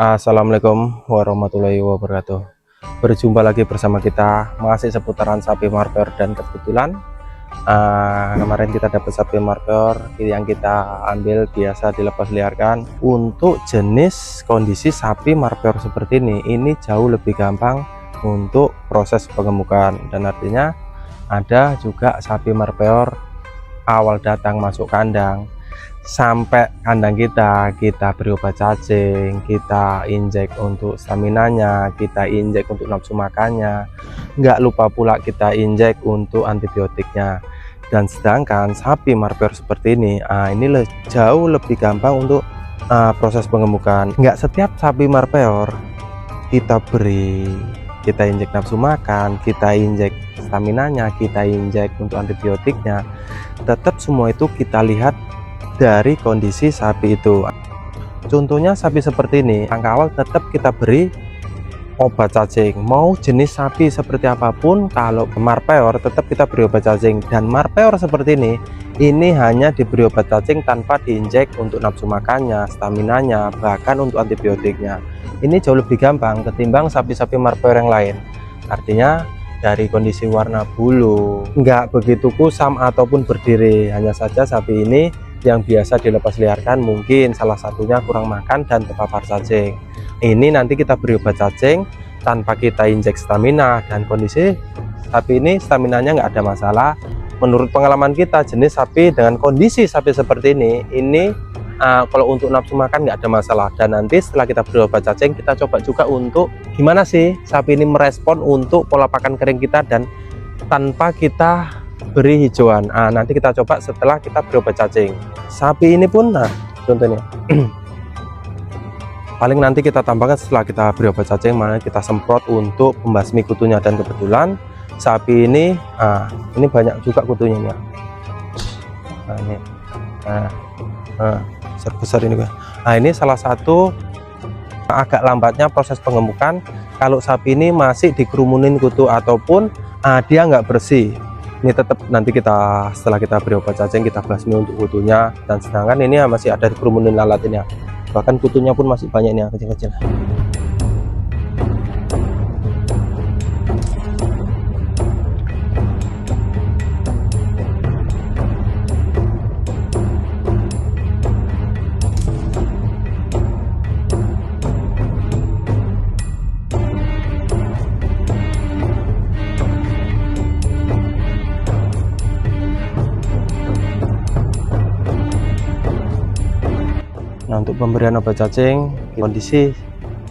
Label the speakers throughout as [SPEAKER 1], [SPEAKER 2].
[SPEAKER 1] Assalamualaikum warahmatullahi wabarakatuh. Berjumpa lagi bersama kita masih seputaran sapi marper, dan kebetulan kemarin kita dapat sapi marper yang kita ambil biasa dilepas liarkan. Untuk jenis kondisi sapi marper seperti ini jauh lebih gampang untuk proses pengemukan, dan artinya ada juga sapi marper awal datang masuk kandang sampai kandang kita beri obat cacing, kita injek untuk staminanya, kita injek untuk nafsu makannya, nggak lupa pula kita injek untuk antibiotiknya. Dan sedangkan sapi marper seperti ini jauh lebih gampang untuk proses pengemukan. Nggak setiap sapi marper kita injek nafsu makan, kita injek staminanya, kita injek untuk antibiotiknya. Tetap semua itu kita lihat dari kondisi sapi itu. Contohnya sapi seperti ini, langkah awal tetap kita beri obat cacing. Mau jenis sapi seperti apapun, kalau marpeor tetap kita beri obat cacing. Dan marpeor seperti ini hanya diberi obat cacing tanpa diinjek untuk nafsu makannya, staminanya, bahkan untuk antibiotiknya. Ini jauh lebih gampang ketimbang sapi-sapi marpeor yang lain. Artinya dari kondisi warna bulu nggak begitu kusam ataupun berdiri, hanya saja sapi ini yang biasa dilepas liarkan mungkin salah satunya kurang makan dan terpapar cacing. Ini nanti kita beri obat cacing tanpa kita injek stamina, dan kondisi sapi ini staminanya nggak ada masalah. Menurut pengalaman kita, jenis sapi dengan kondisi sapi seperti ini kalau untuk nafsu makan nggak ada masalah. Dan nanti setelah kita beri obat cacing, kita coba juga untuk gimana sih sapi ini merespon untuk pola pakan kering kita dan tanpa kita beri hijauan. Nanti kita coba setelah kita beri obat cacing. Sapi ini pun contohnya paling nanti kita tambahkan setelah kita beri obat cacing, mana kita semprot untuk membasmi kutunya. Dan kebetulan sapi ini banyak juga kutunya nih. Ini besar ini. Ini salah satu agak lambatnya proses pengemukan kalau sapi ini masih dikerumunin kutu ataupun dia nggak bersih. Ini tetap nanti setelah kita beri obat cacing, kita basmi untuk kutunya. Dan sedangkan ini masih ada kerumunan lalat ini, bahkan kutunya pun masih banyak nih, kecil-kecil. Nah, untuk pemberian obat cacing kondisi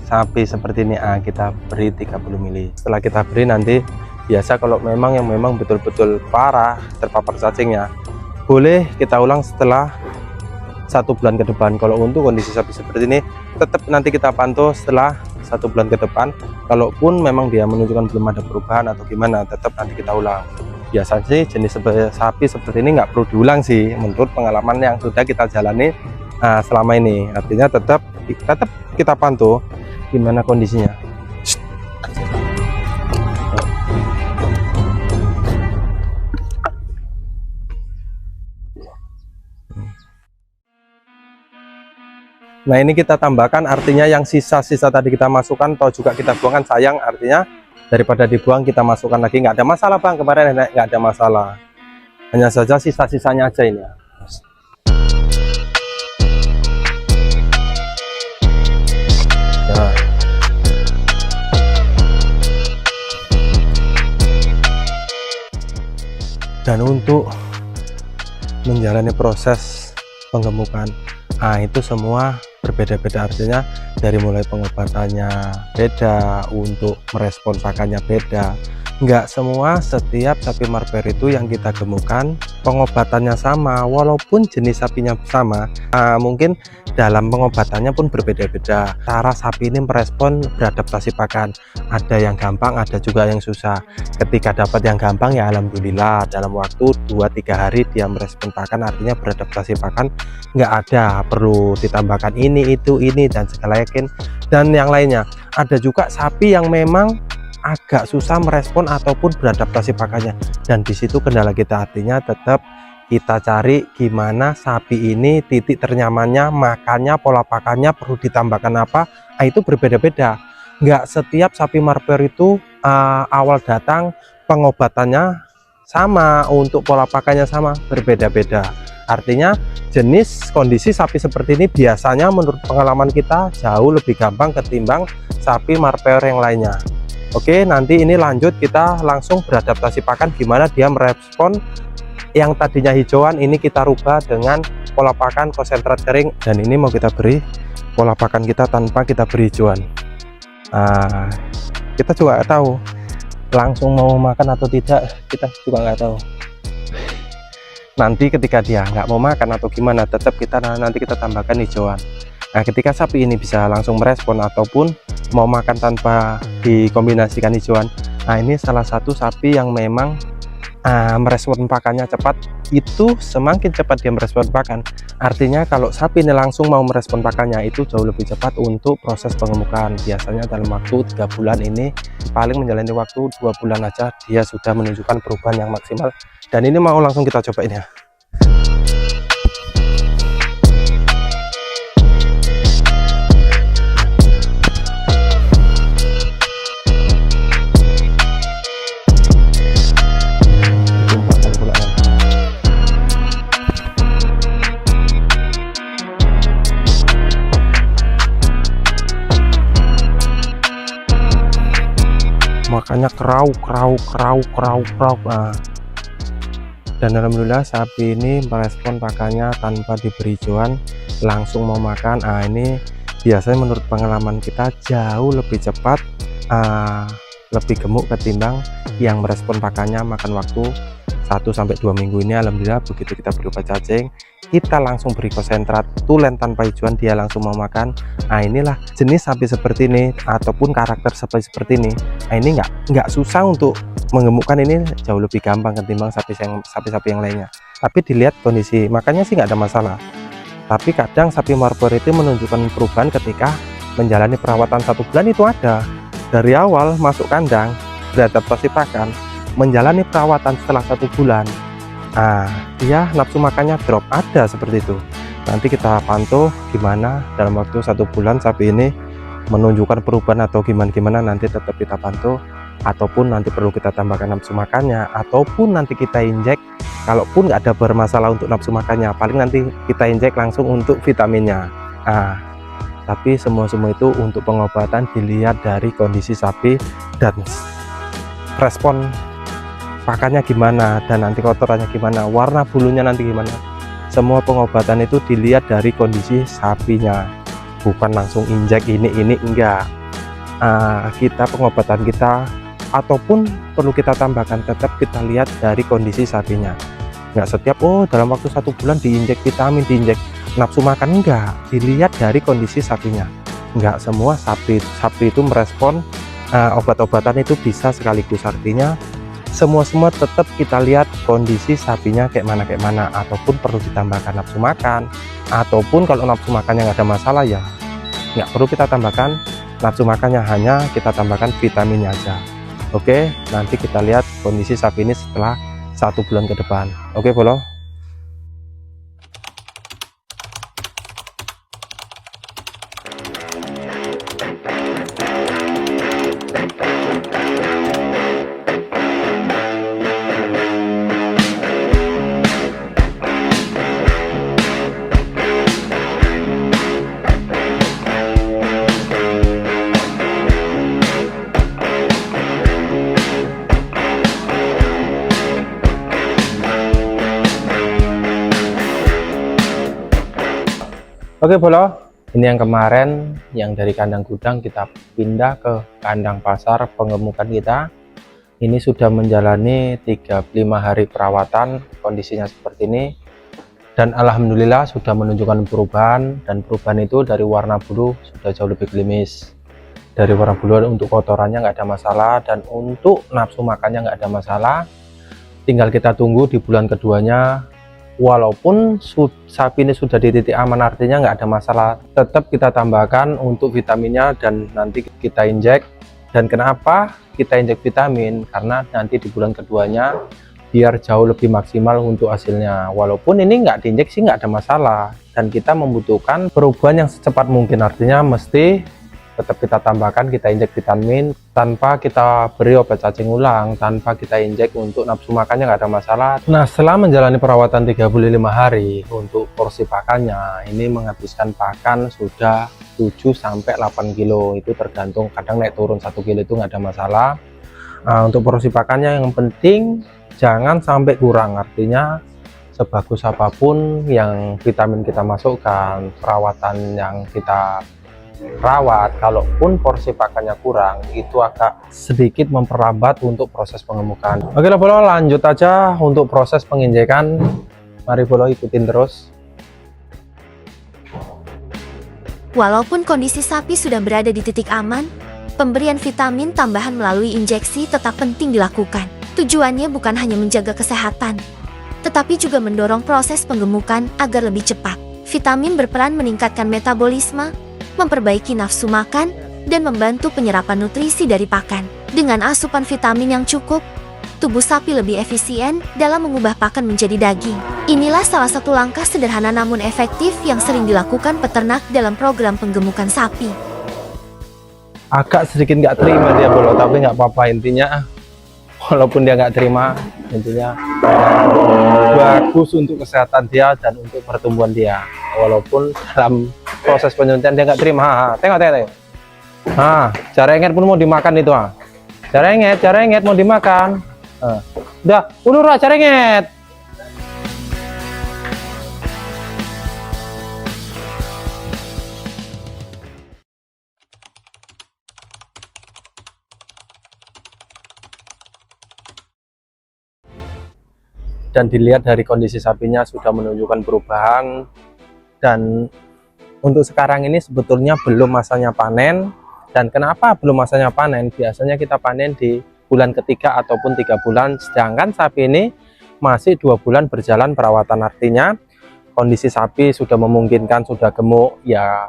[SPEAKER 1] sapi seperti ini kita beri 30 mili. Setelah kita beri nanti biasa kalau memang betul-betul parah terpapar cacingnya, boleh kita ulang setelah 1 bulan ke depan. Kalau untuk kondisi sapi seperti ini tetap nanti kita pantau setelah 1 bulan ke depan. Kalaupun memang dia menunjukkan belum ada perubahan atau gimana, tetap nanti kita ulang. Biasanya sih jenis sapi seperti ini nggak perlu diulang sih, menurut pengalaman yang sudah kita jalani selama ini. Artinya tetap kita pantau gimana kondisinya. Nah, ini kita tambahkan, artinya yang sisa-sisa tadi kita masukkan atau juga kita buangkan, sayang. Artinya daripada dibuang kita masukkan lagi, nggak ada masalah Bang, kemarin nggak ada masalah, hanya saja sisa-sisanya aja ini ya. Dan untuk menjalani proses penggemukan itu semua berbeda-beda, artinya dari mulai pengobatannya beda, untuk merespon pakannya beda. Nggak semua setiap sapi marper itu yang kita gemukan pengobatannya sama, walaupun jenis sapinya sama. Mungkin dalam pengobatannya pun berbeda-beda. Cara sapi ini merespon beradaptasi pakan, ada yang gampang, ada juga yang susah. Ketika dapat yang gampang ya alhamdulillah, dalam waktu 2-3 hari dia merespon pakan, artinya beradaptasi pakan, nggak ada perlu ditambahkan ini dan segala yakin dan yang lainnya. Ada juga sapi yang memang agak susah merespon ataupun beradaptasi pakannya, dan disitu kendala kita. Artinya tetap kita cari gimana sapi ini titik ternyamannya, makannya, pola pakannya, perlu ditambahkan apa. Nah, itu berbeda-beda. Nggak setiap sapi marper itu awal datang pengobatannya sama, untuk pola pakannya sama, berbeda-beda. Artinya jenis kondisi sapi seperti ini biasanya menurut pengalaman kita jauh lebih gampang ketimbang sapi marper yang lainnya. Oke, nanti ini lanjut kita langsung beradaptasi pakan, gimana dia merespon yang tadinya hijauan ini kita rubah dengan pola pakan konsentrat kering, dan ini mau kita beri pola pakan kita tanpa kita beri hijauan. Kita juga nggak tahu langsung mau makan atau tidak, kita juga nggak tahu. Nanti ketika dia nggak mau makan atau gimana, tetap kita nanti kita tambahkan hijauan. Nah, ketika sapi ini bisa langsung merespon ataupun mau makan tanpa dikombinasikan hijauan, nah ini salah satu sapi yang memang merespon pakannya cepat. Itu semakin cepat dia merespon pakan, artinya kalau sapi ini langsung mau merespon pakannya itu jauh lebih cepat untuk proses pengemukan. Biasanya dalam waktu 3 bulan ini, paling menjalani waktu 2 bulan aja dia sudah menunjukkan perubahan yang maksimal. Dan ini mau langsung kita cobain ya. Makanya kerau. Dan alhamdulillah sapi ini merespon pakannya tanpa diberi hijauan, langsung mau makan. Ini biasanya menurut pengalaman kita jauh lebih cepat, lebih gemuk ketimbang yang merespon pakannya makan waktu 1-2 minggu. Ini alhamdulillah begitu kita beri obat cacing, kita langsung beri konsentrat tulen tanpa hijauan, dia langsung mau makan. Inilah jenis sapi seperti ini ataupun karakter sapi seperti ini. Ini nggak susah untuk mengemukkan, ini jauh lebih gampang ketimbang sapi-sapi yang lainnya. Tapi dilihat kondisi makanya sih nggak ada masalah. Tapi kadang sapi marper itu menunjukkan perubahan ketika menjalani perawatan 1 bulan. Itu ada dari awal masuk kandang, beradaptasi pakan, menjalani perawatan setelah 1 bulan, dia nafsu makannya drop, ada seperti itu. Nanti kita pantau gimana dalam waktu 1 bulan sapi ini menunjukkan perubahan atau gimana, nanti tetap kita pantau. Ataupun nanti perlu kita tambahkan nafsu makannya, ataupun nanti kita injek. Kalaupun nggak ada bermasalah untuk nafsu makannya, paling nanti kita injek langsung untuk vitaminnya. Tapi semua itu untuk pengobatan dilihat dari kondisi sapi dan respon pakannya gimana, dan nanti kotorannya gimana, warna bulunya nanti gimana. Semua pengobatan itu dilihat dari kondisi sapinya, bukan langsung injek ini enggak. Kita pengobatan kita ataupun perlu kita tambahkan, tetap kita lihat dari kondisi sapinya. Nggak setiap dalam waktu 1 bulan diinjek vitamin, diinjek nafsu makan, enggak. Dilihat dari kondisi sapinya. Enggak semua sapi itu merespon obat-obatan itu bisa sekaligus. Artinya semua tetap kita lihat kondisi sapinya kayak mana, ataupun perlu ditambahkan nafsu makan, ataupun kalau nafsu makannya nggak ada masalah ya nggak perlu kita tambahkan nafsu makannya, hanya kita tambahkan vitaminnya aja. Oke, nanti kita lihat kondisi sapi ini setelah 1 bulan ke depan. Oke, Bolo. Oke, Bolo, ini yang kemarin yang dari kandang gudang kita pindah ke kandang pasar pengemukan kita. Ini sudah menjalani 35 hari perawatan, kondisinya seperti ini. Dan alhamdulillah sudah menunjukkan perubahan, dan perubahan itu dari warna bulu sudah jauh lebih gelimis. Dari warna bulu untuk kotorannya nggak ada masalah, dan untuk nafsu makannya nggak ada masalah. Tinggal kita tunggu di bulan keduanya. Walaupun sapi ini sudah di titik aman, artinya nggak ada masalah, tetap kita tambahkan untuk vitaminnya dan nanti kita injek. Dan kenapa kita injek vitamin? Karena nanti di bulan keduanya biar jauh lebih maksimal untuk hasilnya. Walaupun ini nggak diinjeksi nggak ada masalah, dan kita membutuhkan perubahan yang secepat mungkin, artinya mesti tetap kita tambahkan, kita injek vitamin tanpa kita beri obat cacing ulang, tanpa kita injek untuk nafsu makannya nggak ada masalah. Nah, setelah menjalani perawatan 35 hari, untuk porsi pakannya ini menghabiskan pakan sudah 7-8 kilo, itu tergantung, kadang naik turun 1 kilo itu nggak ada masalah. Nah, untuk porsi pakannya yang penting jangan sampai kurang, artinya sebagus apapun yang vitamin kita masukkan, perawatan yang kita rawat, kalaupun porsi pakannya kurang, itu agak sedikit memperlambat untuk proses pengemukan. Oke lah bolo, lanjut aja untuk proses penginjekan. Mari bolo ikutin terus.
[SPEAKER 2] Walaupun kondisi sapi sudah berada di titik aman, pemberian vitamin tambahan melalui injeksi tetap penting dilakukan. Tujuannya bukan hanya menjaga kesehatan, tetapi juga mendorong proses penggemukan agar lebih cepat. Vitamin berperan meningkatkan metabolisme, memperbaiki nafsu makan, dan membantu penyerapan nutrisi dari pakan. Dengan asupan vitamin yang cukup, tubuh sapi lebih efisien dalam mengubah pakan menjadi daging. Inilah salah satu langkah sederhana namun efektif yang sering dilakukan peternak dalam program penggemukan sapi.
[SPEAKER 1] Agak sedikit nggak terima dia bolo, tapi nggak apa-apa, intinya walaupun dia nggak terima, intinya bagus untuk kesehatan dia dan untuk pertumbuhan dia. Walaupun dalam proses penyuntian dia nggak terima. Tengok. Jarengget pun mau dimakan itu. Jarengget mau dimakan. Udah, ulur lah jarengget. Dan dilihat dari kondisi sapinya sudah menunjukkan perubahan, dan untuk sekarang ini sebetulnya belum masanya panen. Dan kenapa belum masanya panen? Biasanya kita panen di bulan ketiga ataupun 3 bulan, sedangkan sapi ini masih 2 bulan berjalan perawatan, artinya kondisi sapi sudah memungkinkan, sudah gemuk. Ya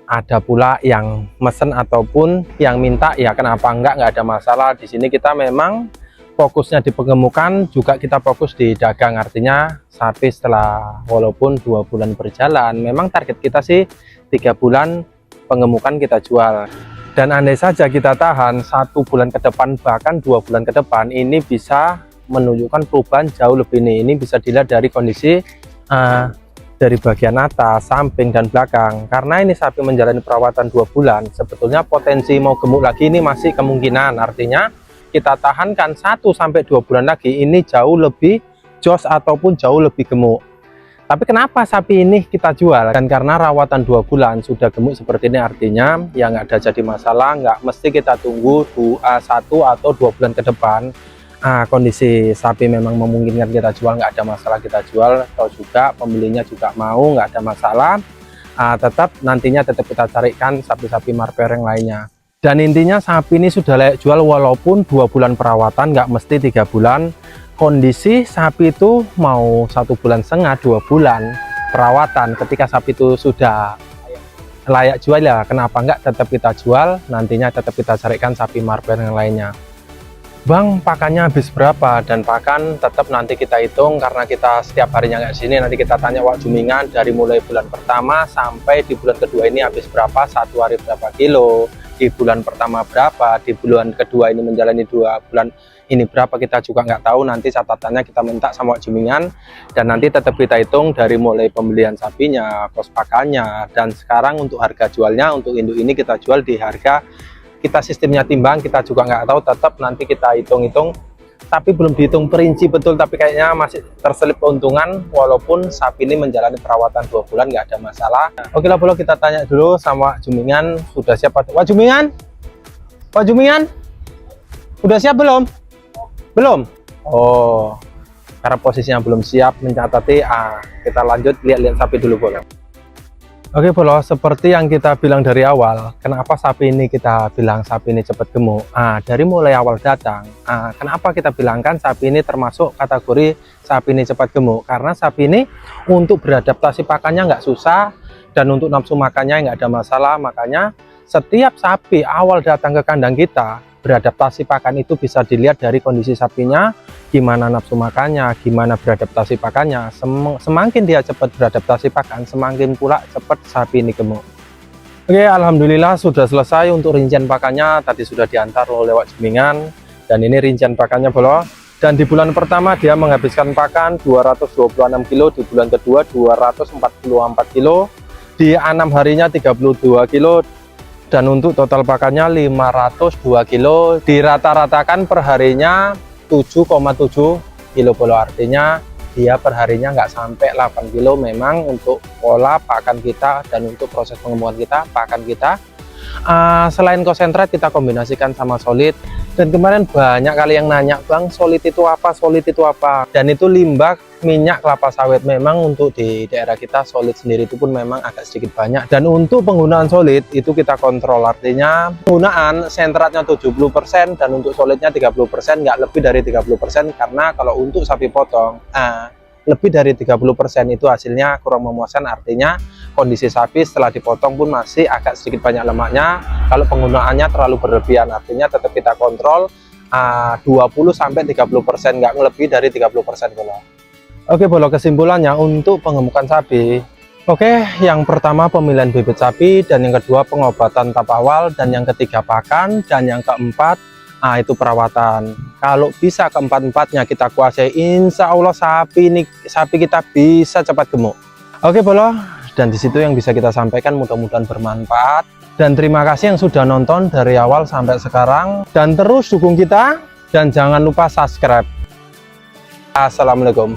[SPEAKER 1] ada pula yang mesen ataupun yang minta, ya kenapa nggak ada masalah. Di sini kita memang fokusnya di pengemukan, juga kita fokus di dagang, artinya sapi setelah walaupun 2 bulan berjalan, memang target kita sih 3 bulan pengemukan kita jual. Dan andai saja kita tahan 1 bulan ke depan, bahkan 2 bulan ke depan, ini bisa menunjukkan perubahan jauh lebih. Ini bisa dilihat dari kondisi dari bagian atas, samping, dan belakang. Karena ini sapi menjalani perawatan 2 bulan, sebetulnya potensi mau gemuk lagi ini masih kemungkinan, artinya kita tahankan 1-2 bulan lagi, ini jauh lebih jos ataupun jauh lebih gemuk. Tapi kenapa sapi ini kita jual? Dan karena rawatan 2 bulan sudah gemuk seperti ini, artinya ya nggak ada jadi masalah, nggak mesti kita tunggu 1 atau 2 bulan ke depan. Kondisi sapi memang memungkinkan kita jual, nggak ada masalah kita jual. Atau juga pembelinya juga mau, nggak ada masalah. Tetap nantinya kita carikan sapi-sapi marper yang lainnya. Dan intinya sapi ini sudah layak jual walaupun 2 bulan perawatan, nggak mesti 3 bulan. Kondisi sapi itu mau 1 bulan setengah, 2 bulan perawatan, ketika sapi itu sudah layak jual, ya kenapa nggak tetap kita jual, nantinya tetap kita carikan sapi marper yang lainnya. Bang, pakannya habis berapa? Dan pakan tetap nanti kita hitung, karena kita setiap harinya nggak sini, nanti kita tanya Wak Jumingan dari mulai bulan pertama sampai di bulan kedua ini habis berapa, 1 hari berapa kilo, di bulan pertama berapa, di bulan kedua ini menjalani 2 bulan ini berapa, kita juga nggak tahu. Nanti catatannya kita minta sama Wak Jumingan, dan nanti tetap kita hitung dari mulai pembelian sapinya, kos pakannya. Dan sekarang untuk harga jualnya, untuk induk ini kita jual di harga, kita sistemnya timbang, kita juga nggak tahu, tetap nanti kita hitung-hitung, tapi belum dihitung perinci betul, tapi kayaknya masih terselip keuntungan walaupun sapi ini menjalani perawatan 2 bulan, nggak ada masalah. Oke lah bro, kita tanya dulu sama Wak Jumingan, sudah siap Wak Jumingan? Wak Jumingan? Udah siap belum? Belum? Oh, karena posisinya belum siap mencatati. Kita lanjut lihat-lihat sapi dulu bro. Oke bro, seperti yang kita bilang dari awal, kenapa sapi ini kita bilang sapi ini cepat gemuk? Dari mulai awal datang, kenapa kita bilangkan sapi ini termasuk kategori sapi ini cepat gemuk? Karena sapi ini untuk beradaptasi pakannya nggak susah, dan untuk nafsu makannya nggak ada masalah. Makanya setiap sapi awal datang ke kandang kita, beradaptasi pakan itu bisa dilihat dari kondisi sapinya, gimana nafsu makannya, gimana beradaptasi pakannya. Semakin dia cepat beradaptasi pakan, semakin pula cepat sapi ini gemuk. Oke, alhamdulillah sudah selesai untuk rincian pakannya. Tadi sudah diantar loh lewat jembingan, dan ini rincian pakannya bolo. Dan di bulan pertama dia menghabiskan pakan 226 kilo, di bulan kedua 244 kilo, di 6 harinya 32 kilo, dan untuk total pakannya 502 kilo, dirata-ratakan perharinya 7,7 kilo bolo. Artinya dia perharinya nggak sampai 8 kilo. Memang untuk pola pakan kita dan untuk proses pengembangan kita, pakan kita selain konsentrat kita kombinasikan sama solid. Dan kemarin banyak kali yang nanya, Bang, solid itu apa, solid itu apa? Dan itu limbah minyak kelapa sawit. Memang untuk di daerah kita solid sendiri itu pun memang agak sedikit banyak. Dan untuk penggunaan solid itu kita kontrol, artinya penggunaan sentratnya 70% dan untuk solidnya 30%, nggak lebih dari 30%. Karena kalau untuk sapi potong lebih dari 30% itu hasilnya kurang memuaskan. Artinya kondisi sapi setelah dipotong pun masih agak sedikit banyak lemaknya. Kalau penggunaannya terlalu berlebihan, artinya tetap kita kontrol 20-30%, nggak lebih dari 30% bolo. Oke bolo, kesimpulannya untuk pengemukan sapi. Oke, yang pertama pemilihan bibit sapi, dan yang kedua pengobatan tahap awal, dan yang ketiga pakan, dan yang keempat itu perawatan. Kalau bisa keempat-empatnya kita kuasai, insya Allah sapi kita bisa cepat gemuk. Oke bolo, dan disitu yang bisa kita sampaikan, mudah-mudahan bermanfaat. Dan terima kasih yang sudah nonton dari awal sampai sekarang, dan terus dukung kita, dan jangan lupa subscribe. Assalamualaikum.